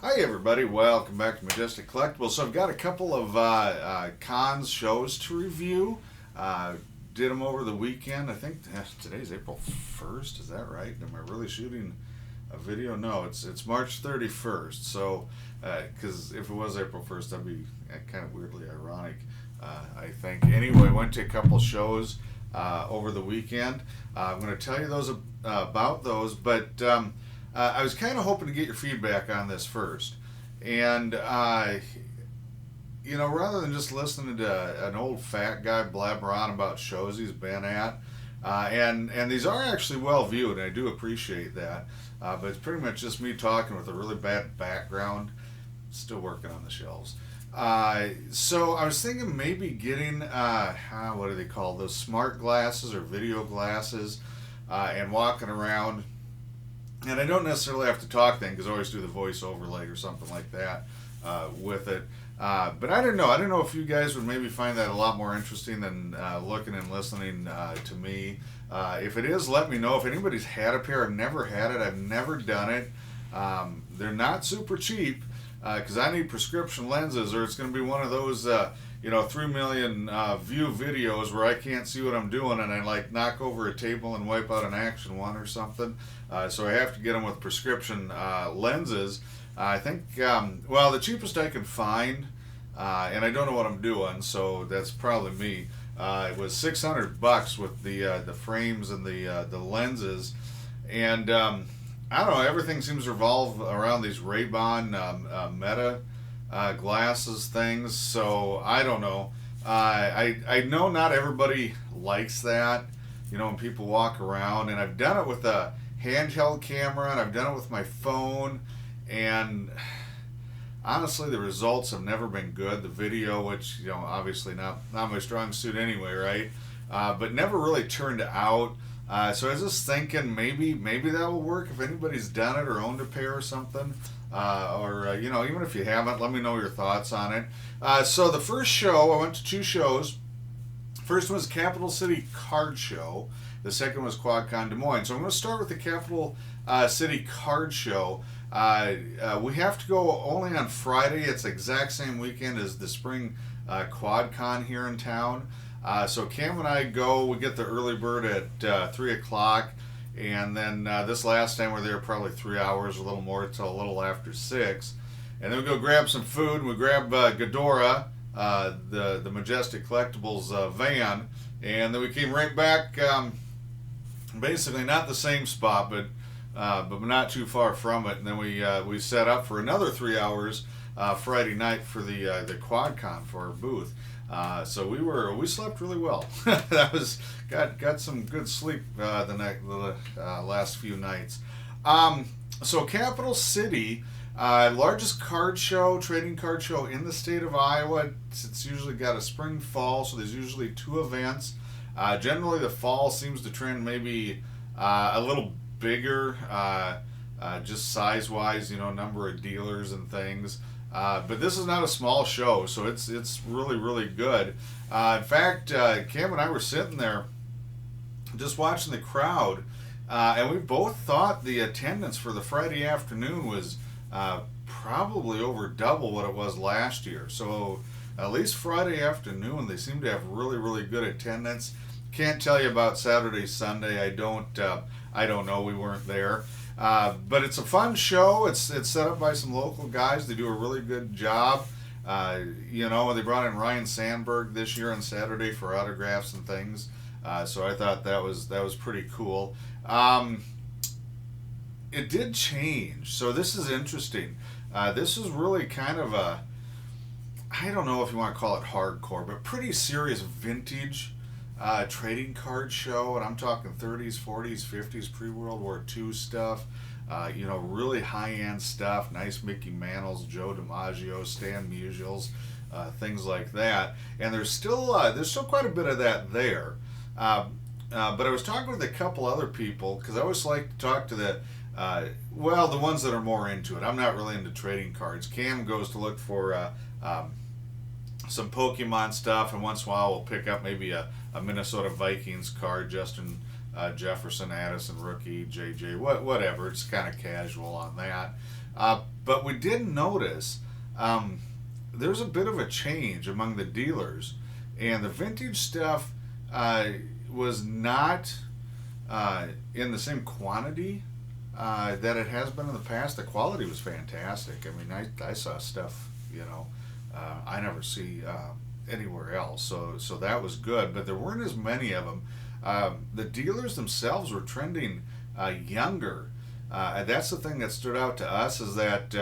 Hi everybody, welcome back to Majestic Collectibles. So I've got a couple of cons shows to review. Uh, did them over the weekend. I think today's April 1st, is that right? Am I really shooting a video? No, it's March 31st. So, because if it was April 1st, that'd be kind of weirdly ironic, I think. Anyway, went to a couple shows over the weekend. I'm going to tell you about those, but I was kind of hoping to get your feedback on this first. And, rather than just listening to an old fat guy blabber on about shows he's been at, and these are actually well viewed, and I do appreciate that, but it's pretty much just me talking with a really bad background, still working on the shelves. So I was thinking maybe getting, what do they call those, smart glasses or video glasses, and walking around. And I don't necessarily have to talk then because I always do the voice overlay or something like that with it. But I don't know. I don't know if you guys would maybe find that a lot more interesting than looking and listening to me. If it is, let me know. If anybody's had a pair, I've never had it. I've never done it. They're not super cheap because I need prescription lenses, or it's going to be one of those 3 million view videos where I can't see what I'm doing and I like knock over a table and wipe out an action one or something. So I have to get them with prescription lenses. I think, the cheapest I can find, and I don't know what I'm doing, so that's probably me. It was $600 with the frames and the lenses, and I don't know. Everything seems to revolve around these Ray-Ban Meta glasses things, so I don't know. I know not everybody likes that, when people walk around, and I've done it with a handheld camera and I've done it with my phone, and honestly the results have never been good. The video, which obviously not my strong suit anyway, right? But never really turned out. So I was just thinking maybe that will work if anybody's done it or owned a pair or something. Even if you haven't, let me know your thoughts on it. So the first show, I went to two shows. First one was Capital City Card Show. The second was QuadCon Des Moines. So I'm going to start with the Capital City Card Show. We have to go only on Friday. It's the exact same weekend as the spring QuadCon here in town. So Cam and I go. We get the early bird at 3 o'clock. And then this last time we were there probably 3 hours, a little more, till a little after 6. And then we go grab some food, and we grab Ghidorah, the Majestic Collectibles van, and then we came right back, basically not the same spot, but not too far from it. And then we set up for another 3 hours Friday night for the QuadCon for our booth. So we slept really well. That was got some good sleep the last few nights. So Capital City, largest card show, trading card show in the state of Iowa. It's usually got a spring fall, so there's usually two events. Generally, the fall seems to trend maybe a little bigger, just size-wise, number of dealers and things. But this is not a small show, so it's really, really good. In fact, Cam and I were sitting there just watching the crowd, and we both thought the attendance for the Friday afternoon was probably over double what it was last year. So at least Friday afternoon, they seem to have really, really good attendance. Can't tell you about Saturday, Sunday. I don't know. We weren't there. But it's a fun show. It's set up by some local guys. They do a really good job. They brought in Ryan Sandberg this year on Saturday for autographs and things. So I thought that was pretty cool. It did change. So this is interesting. This is really kind of I don't know if you want to call it hardcore, but pretty serious vintage trading card show, and I'm talking 30s, 40s, 50s, pre-World War II stuff. Really high-end stuff. Nice Mickey Mantles, Joe DiMaggio, Stan Musials, things like that. And there's still quite a bit of that there. But I was talking with a couple other people because I always like to talk to the ones that are more into it. I'm not really into trading cards. Cam goes to look for some Pokemon stuff, and once in a while we'll pick up maybe a Minnesota Vikings card, Justin Jefferson, Addison rookie, JJ, whatever. It's kind of casual on that. But we did notice there's a bit of a change among the dealers, and the vintage stuff was not in the same quantity that it has been in the past. The quality was fantastic. I mean, I saw stuff, I never see anywhere else. So that was good, but there weren't as many of them. The dealers themselves were trending younger. And that's the thing that stood out to us is that,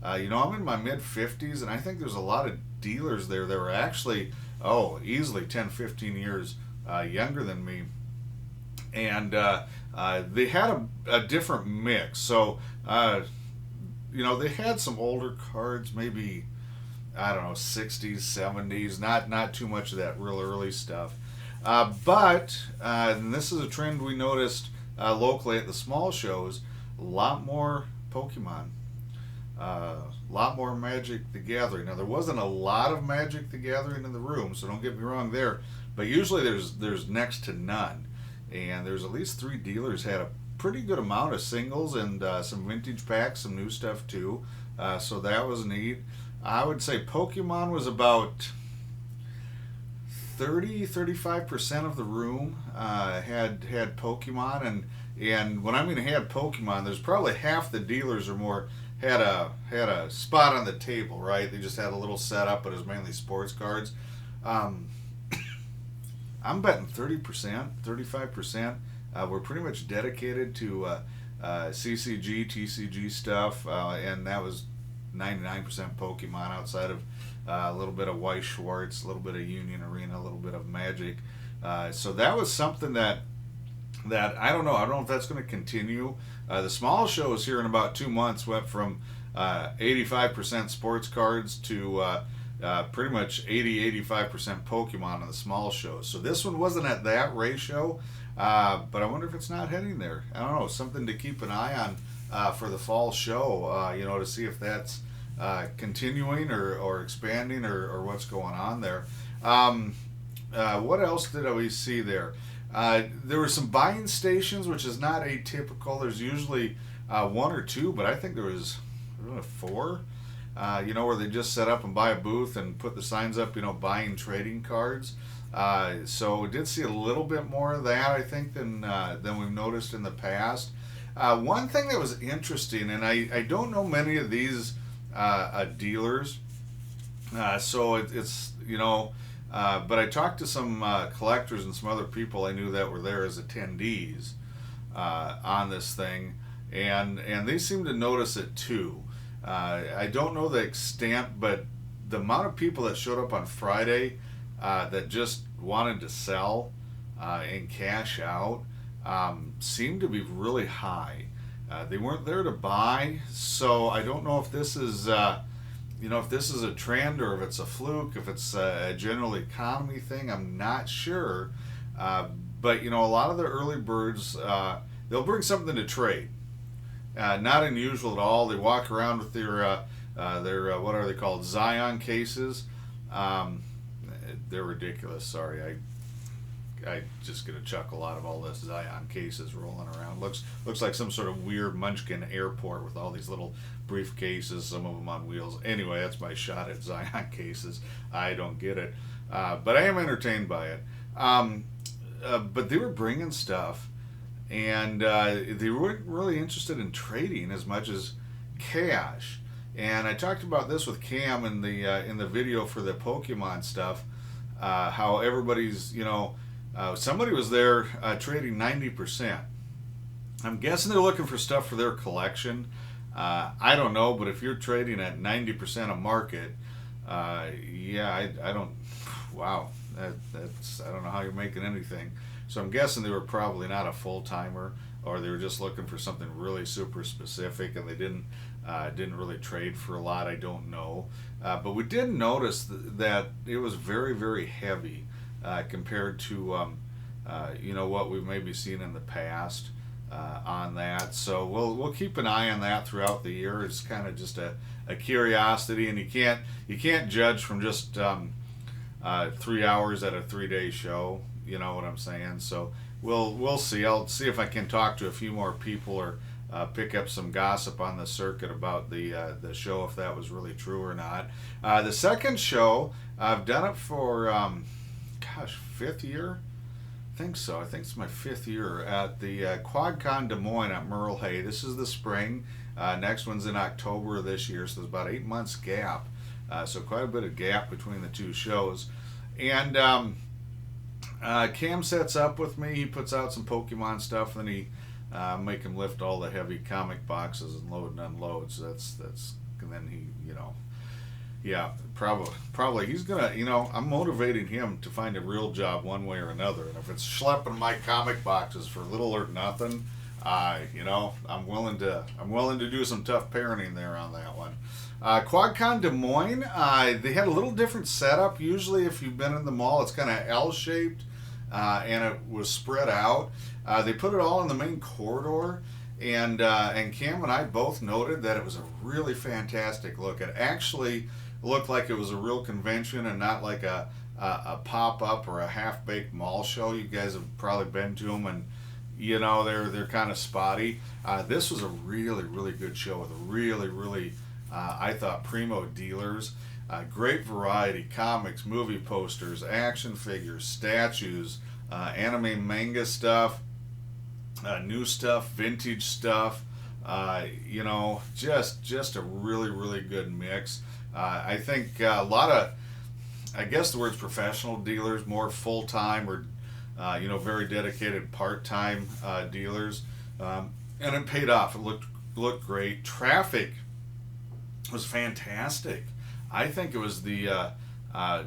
I'm in my mid 50s, and I think there's a lot of dealers there that were actually, easily 10, 15 years younger than me. And they had a different mix. So, they had some older cards, maybe, I don't know, 60s, 70s, not too much of that real early stuff. But and this is a trend we noticed locally at the small shows, a lot more Pokemon. A lot more Magic the Gathering. Now, there wasn't a lot of Magic the Gathering in the room, so don't get me wrong there, but usually there's next to none. And there's at least 3 dealers had a pretty good amount of singles and some vintage packs, some new stuff too. So that was neat. I would say Pokemon was about 35% of the room had Pokemon, and when I mean had Pokemon, there's probably half the dealers or more had a spot on the table, right? They just had a little setup, but it was mainly sports cards. I'm betting 30%, 35% were pretty much dedicated to CCG, TCG stuff, and that was 99% Pokemon outside of a little bit of Weiss Schwartz, a little bit of Union Arena, a little bit of Magic. So that was something that I don't know. I don't know if that's going to continue. The small shows here in about 2 months went from 85% sports cards to pretty much 85% Pokemon in the small shows. So this one wasn't at that ratio, but I wonder if it's not heading there. I don't know. Something to keep an eye on for the fall show, to see if that's continuing or expanding or what's going on there. What else did we see there? There were some buying stations, which is not atypical. There's usually 1 or 2, but I think there was 4. Where they just set up and buy a booth and put the signs up, buying trading cards. So we did see a little bit more of that, I think, than we've noticed in the past. One thing that was interesting, and I don't know many of these dealers, so it's but I talked to some collectors and some other people I knew that were there as attendees on this thing, and they seemed to notice it too. I don't know the extent, but the amount of people that showed up on Friday that just wanted to sell and cash out seemed to be really high. They weren't there to buy, so I don't know if this is if this is a trend or if it's a fluke, if it's a general economy thing. I'm not sure, but a lot of the early birds they'll bring something to trade. Not unusual at all. They walk around with their what are they called, Zion cases. They're ridiculous. Sorry, I just get a chuckle out of all this Zion cases rolling around. Looks like some sort of weird Munchkin airport with all these little briefcases, some of them on wheels. Anyway, that's my shot at Zion cases. I don't get it, but I am entertained by it. But they were bringing stuff, and they weren't really interested in trading as much as cash. And I talked about this with Cam in the video for the Pokemon stuff, how everybody's somebody was there trading 90%. I'm guessing they're looking for stuff for their collection. I don't know, but if you're trading at 90% of market, I don't. Wow, that's I don't know how you're making anything. So I'm guessing they were probably not a full timer, or they were just looking for something really super specific, and they didn't really trade for a lot. I don't know, but we did notice that it was very, very heavy compared to what we've maybe seen in the past on that. So we'll keep an eye on that throughout the year. It's kind of just a curiosity, and you can't judge from just 3 hours at a 3-day show. You know what I'm saying? So we'll see. I'll see if I can talk to a few more people or pick up some gossip on the circuit about the show, if that was really true or not. The second show, I've done it for, fifth year? I think so. I think it's my fifth year at the QuadCon Des Moines at Merle Hay. This is the spring. Next one's in October of this year, so there's about 8 months gap. So quite a bit of gap between the two shows. And Cam sets up with me. He puts out some Pokemon stuff, and then he make him lift all the heavy comic boxes and load and unload. So that's and then he, yeah, probably he's gonna, I'm motivating him to find a real job one way or another. And if it's schlepping my comic boxes for little or nothing, I'm willing to do some tough parenting there on that one. QuadCon Des Moines, they had a little different setup. Usually, if you've been in the mall, it's kind of L-shaped, and it was spread out. They put it all in the main corridor, and Cam and I both noted that it was a really fantastic look. It actually looked like it was a real convention and not like a pop-up or a half-baked mall show. You guys have probably been to them, and they're kind of spotty. This was a really, really good show with a really, really, I thought, primo dealers. Great variety: comics, movie posters, action figures, statues, anime, manga stuff, new stuff, vintage stuff. Just a really, really good mix. I think a lot of, I guess the word's professional dealers, more full-time or very dedicated part-time dealers, and it paid off. It looked great. Traffic was fantastic. I think it was the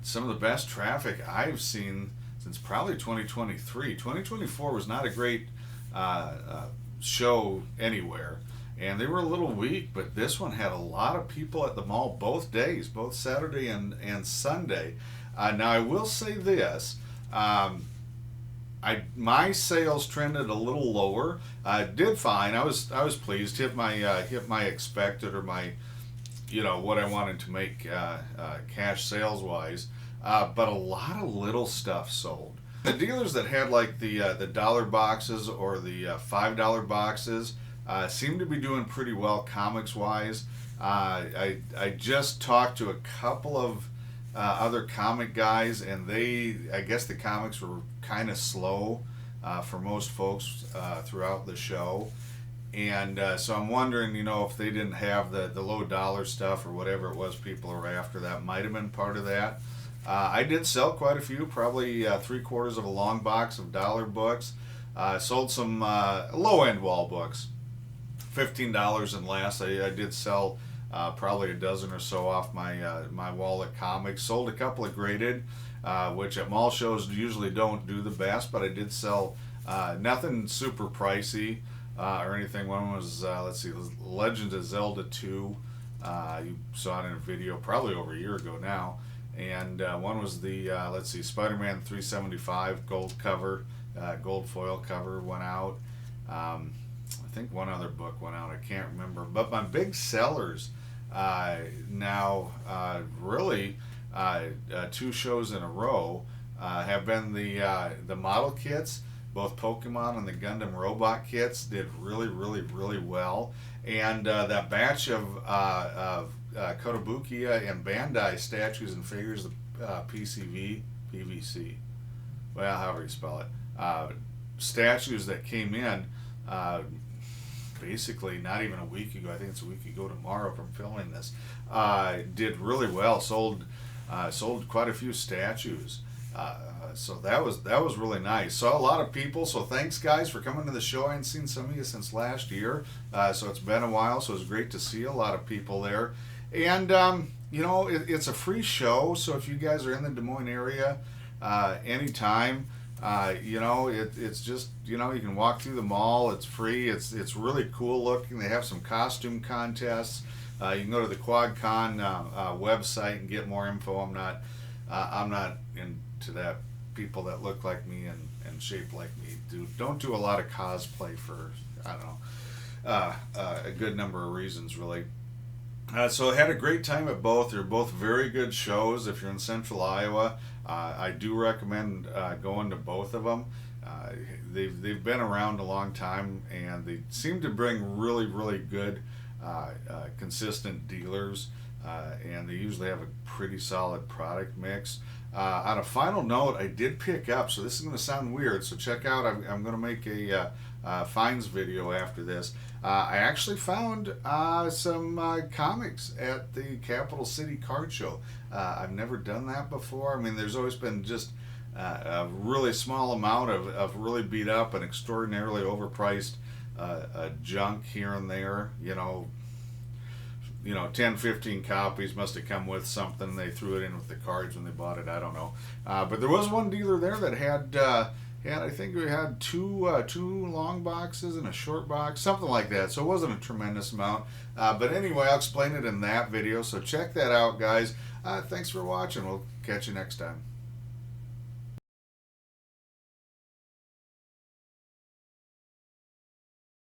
some of the best traffic I've seen since probably 2023. 2024 was not a great show anywhere, and they were a little weak, but this one had a lot of people at the mall both days, both Saturday and Sunday. Now I will say this. My sales trended a little lower. Did fine. I was pleased. Hit my expected, or my, what I wanted to make cash sales wise. But a lot of little stuff sold. The dealers that had like the dollar boxes or the $5 boxes seem to be doing pretty well comics wise. I just talked to a couple of other comic guys, and I guess the comics were kind of slow for most folks throughout the show, and so I'm wondering, if they didn't have the low dollar stuff or whatever it was people were after, that might have been part of that. I did sell quite a few, probably 3/4 of a long box of dollar books. Sold some low-end wall books, $15 and less. I did sell probably a dozen or so off my wall at comics. Sold a couple of graded, which at mall shows usually don't do the best, but I did sell nothing super pricey or anything. One was, Legend of Zelda 2. You saw it in a video probably over a year ago now. And one was the, Spider-Man 375 gold cover, gold foil cover went out. I think one other book went out, I can't remember. But my big sellers now, really, 2 shows in a row have been the model kits. Both Pokemon and the Gundam robot kits did really, really, really well. And that batch of Kotobukiya and Bandai statues and figures, the PVC, well, however you spell it, statues that came in basically not even a week ago. I think it's a week ago tomorrow from filming this. Did really well. Sold quite a few statues. So that was really nice. Saw a lot of people. So thanks guys for coming to the show. I hadn't seen some of you since last year. So it's been a while. So it's great to see a lot of people there. And it's a free show. So if you guys are in the Des Moines area, anytime. It's just, you can walk through the mall. It's free. It's really cool looking. They have some costume contests. You can go to the QuadCon website and get more info. I'm not into that. People that look like me and shape like me don't do a lot of cosplay for, I don't know, a good number of reasons really. So I had a great time at both. They're both very good shows. If you're in central Iowa, I do recommend going to both of them. they've been around a long time, and they seem to bring really good consistent dealers, and they usually have a pretty solid product mix. On a final note, I did pick up, so this is going to sound weird, so check out, I'm going to make a finds video after this. I actually found some comics at the Capital City Card Show. I've never done that before. I mean, there's always been just a really small amount of really beat up and extraordinarily overpriced junk here and there. 10, 15 copies must have come with something. They threw it in with the cards when they bought it. I don't know. But there was one dealer there that had I think we had two long boxes and a short box, something like that. So it wasn't a tremendous amount. But anyway, I'll explain it in that video. So check that out, guys. Thanks for watching. We'll catch you next time.